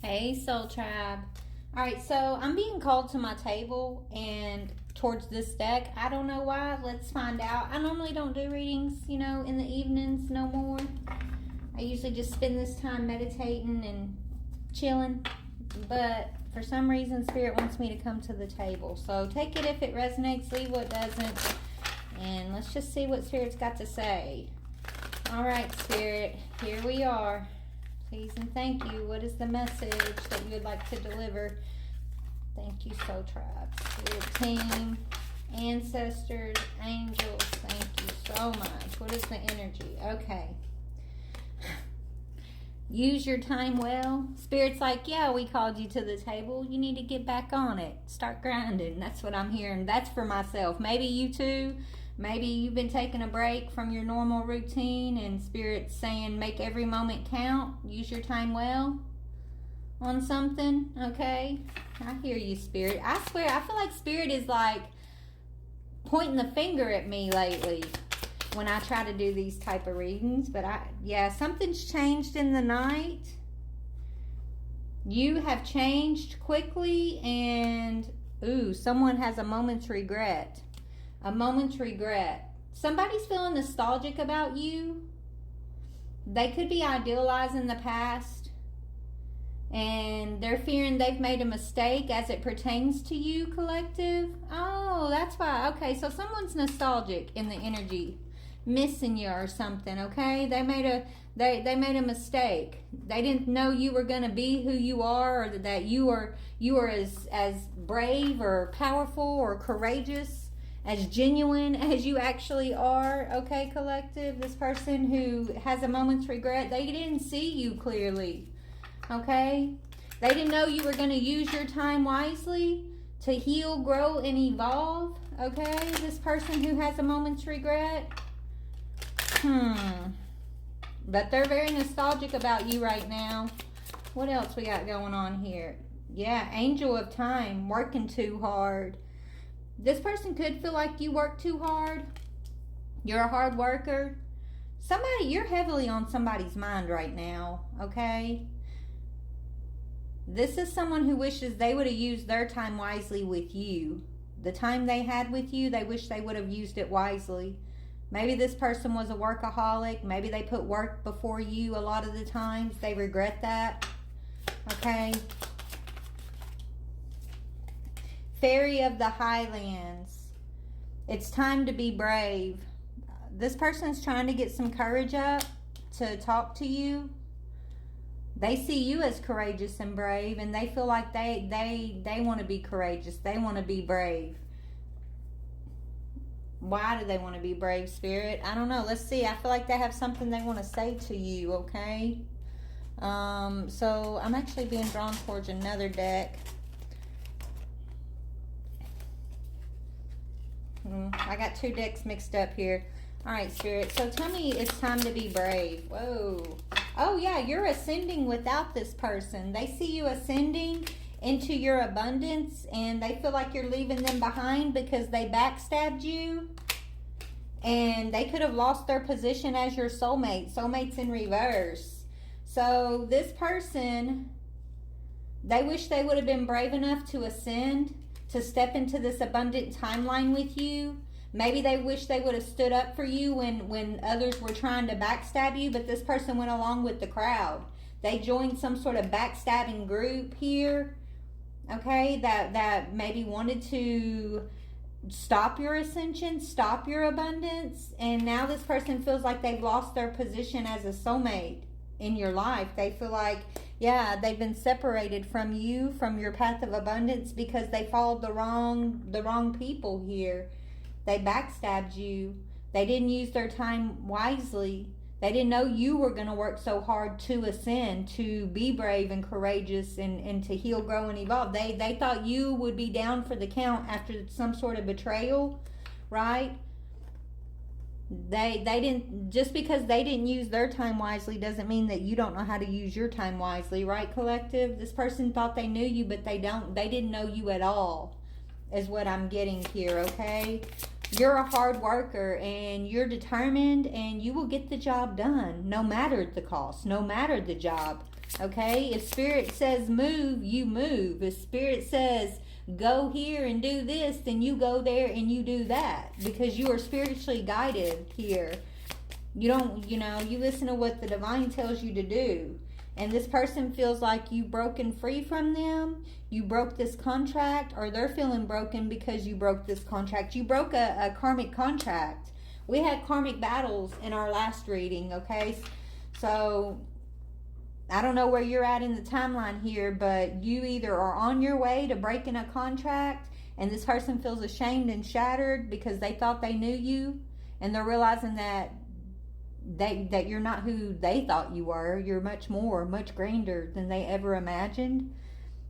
Hey, Soul Tribe. All right, so I'm being called to my table and towards this deck. I don't know why. Let's find out. I normally don't do readings, in the evenings no more. I usually just spend this time meditating and chilling. But for some reason, Spirit wants me to come to the table. So take it if it resonates, leave what doesn't. And let's just see what Spirit's got to say. All right, Spirit, here we are. Please and thank you. What is the message that you would like to deliver? Thank you, Soul Tribe, Spirit Team, Ancestors, Angels. Thank you so much. What is the energy? Okay. Use your time well. Spirit's like, yeah, we called you to the table. You need to get back on it. Start grinding. That's what I'm hearing. That's for myself. Maybe you too. Maybe you've been taking a break from your normal routine and Spirit's saying make every moment count. Use your time well on something, okay? I hear you, Spirit. I swear, I feel like Spirit is like pointing the finger at me lately when I try to do these type of readings. But something's changed in the night. You have changed quickly and, someone has a moment's regret. A moment's regret. Somebody's feeling nostalgic about you. They could be idealizing the past. And they're fearing they've made a mistake as it pertains to you, collective. Oh, that's why. Okay, so someone's nostalgic in the energy. Missing you or something, okay? They made a mistake. They didn't know you were gonna be who you are, or that you were as brave or powerful or courageous, as genuine as you actually are, okay, collective? This person who has a moment's regret, they didn't see you clearly, okay? They didn't know you were going to use your time wisely to heal, grow, and evolve, okay? This person who has a moment's regret. But they're very nostalgic about you right now. What else we got going on here? Yeah, Angel of Time, working too hard. This person could feel like you work too hard. You're a hard worker. You're heavily on somebody's mind right now, okay? This is someone who wishes they would have used their time wisely with you. The time they had with you, they wish they would have used it wisely. Maybe this person was a workaholic. Maybe they put work before you a lot of the times. They regret that, okay? Fairy of the Highlands. It's time to be brave. This person's trying to get some courage up to talk to you. They see you as courageous and brave, and they feel like they want to be courageous. They want to be brave. Why do they want to be brave, Spirit? I don't know. Let's see. I feel like they have something they want to say to you, okay? So I'm actually being drawn towards another deck. I got two decks mixed up here. All right, Spirit. So tell me it's time to be brave. Whoa. Oh, yeah, you're ascending without this person. They see you ascending into your abundance, and they feel like you're leaving them behind because they backstabbed you. And they could have lost their position as your soulmate. Soulmate's in reverse. So this person, they wish they would have been brave enough to ascend, to step into this abundant timeline with you. Maybe they wish they would have stood up for you when others were trying to backstab you, but this person went along with the crowd. They joined some sort of backstabbing group here, okay, that maybe wanted to stop your ascension, stop your abundance, and now this person feels like they've lost their position as a soulmate in your life. They feel like, yeah, they've been separated from you, from your path of abundance, because they followed the wrong people here. They backstabbed you. They didn't use their time wisely. They didn't know you were going to work so hard to ascend, to be brave and courageous, and to heal, grow, and evolve. They thought you would be down for the count after some sort of betrayal, right? They didn't, just because they didn't use their time wisely doesn't mean that you don't know how to use your time wisely, right, collective? This person thought they knew you, but they didn't know you at all, is what I'm getting here, okay? You're a hard worker and you're determined, and you will get the job done no matter the cost, no matter the job. Okay? If Spirit says move, you move. If Spirit says go here and do this, then you go there and you do that. Because you are spiritually guided here. You don't, you listen to what the divine tells you to do. And this person feels like you've broken free from them. You broke this contract, or they're feeling broken because you broke this contract. You broke a karmic contract. We had karmic battles in our last reading, okay? So, I don't know where you're at in the timeline here, but you either are on your way to breaking a contract, and this person feels ashamed and shattered because they thought they knew you, and they're realizing that you're not who they thought you were. You're much more, much grander than they ever imagined.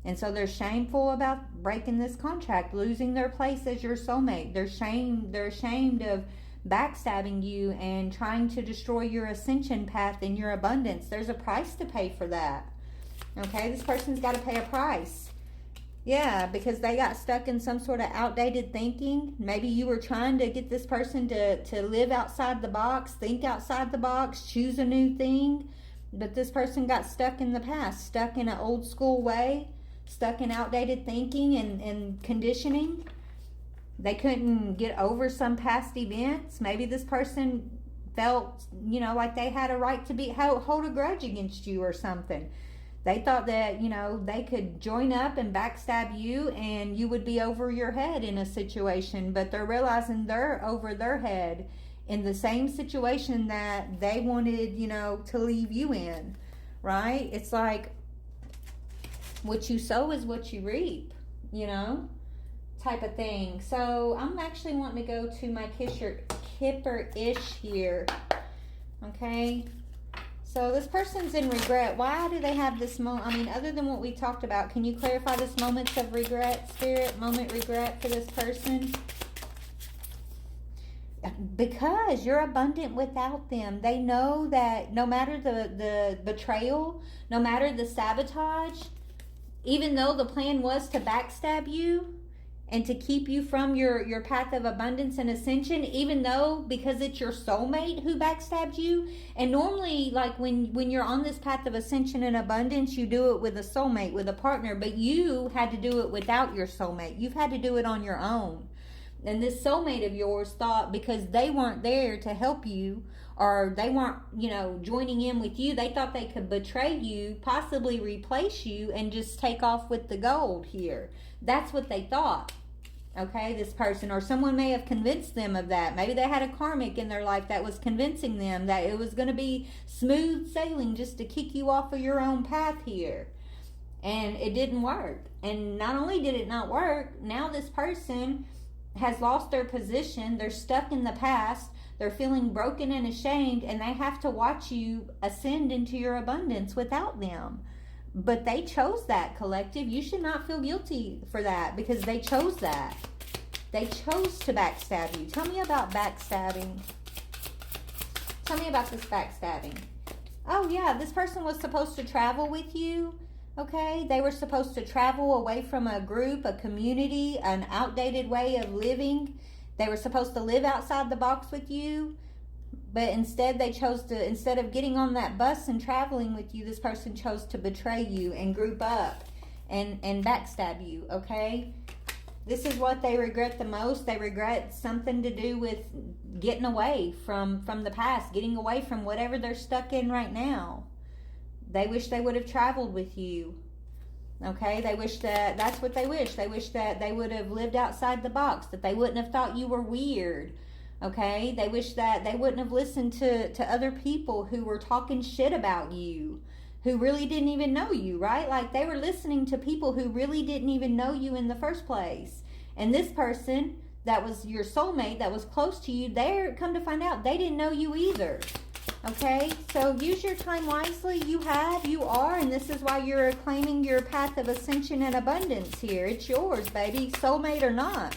And so they're shameful about breaking this contract, losing their place as your soulmate. They're ashamed of backstabbing you and trying to destroy your ascension path and your abundance. There's a price to pay for that. Okay, this person's got to pay a price. Yeah, because they got stuck in some sort of outdated thinking. Maybe you were trying to get this person to live outside the box, think outside the box, choose a new thing. But this person got stuck in the past, stuck in an old school way, stuck in outdated thinking and conditioning. They couldn't get over some past events. Maybe this person felt, like they had a right to hold a grudge against you or something. They thought that, they could join up and backstab you and you would be over your head in a situation. But they're realizing they're over their head in the same situation that they wanted, to leave you in, right? It's like what you sow is what you reap, type of thing. So I'm actually wanting to go to my Kipper-ish here, okay? So this person's in regret. Why do they have this moment? Other than what we talked about, can you clarify this moments of regret, Spirit? Moment regret for this person? Because you're abundant without them. They know that no matter the betrayal, no matter the sabotage, even though the plan was to backstab you and to keep you from your path of abundance and ascension, even though, because it's your soulmate who backstabbed you. And normally, like when you're on this path of ascension and abundance, you do it with a soulmate, with a partner, but you had to do it without your soulmate. You've had to do it on your own. And this soulmate of yours thought because they weren't there to help you, or they weren't, joining in with you, they thought they could betray you, possibly replace you, and just take off with the gold here. That's what they thought, okay, this person. Or someone may have convinced them of that. Maybe they had a karmic in their life that was convincing them that it was going to be smooth sailing just to kick you off of your own path here. And it didn't work. And not only did it not work, now this person has lost their position. They're stuck in the past. They're feeling broken and ashamed, and they have to watch you ascend into your abundance without them. But they chose that, collective. You should not feel guilty for that because they chose that. They chose to backstab you. Tell me about backstabbing. Tell me about this backstabbing. Oh, yeah, this person was supposed to travel with you. Okay, they were supposed to travel away from a group, a community, an outdated way of living. They were supposed to live outside the box with you, but instead they chose to, instead of getting on that bus and traveling with you, this person chose to betray you and group up and backstab you, okay? This is what they regret the most. They regret something to do with getting away from the past, getting away from whatever they're stuck in right now. They wish they would have traveled with you. Okay, they wish that's what they wish. They wish that they would have lived outside the box, that they wouldn't have thought you were weird. Okay, they wish that they wouldn't have listened to other people who were talking shit about you, who really didn't even know you, right? Like they were listening to people who really didn't even know you in the first place. And this person that was your soulmate, that was close to you, come to find out, they didn't know you either. Okay, so use your time wisely. You are, and this is why you're claiming your path of ascension and abundance here. It's yours, baby, soulmate or not.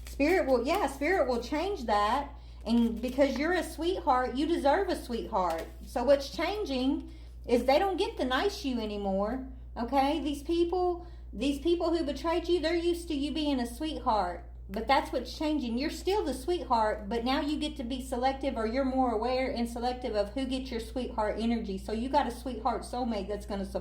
Spirit will change that. And because you're a sweetheart, you deserve a sweetheart. So what's changing is they don't get the nice you anymore. Okay, these people who betrayed you, they're used to you being a sweetheart. But that's what's changing. You're still the sweetheart, but now you get to be selective, or you're more aware and selective of who gets your sweetheart energy. So you got a sweetheart soulmate that's going to support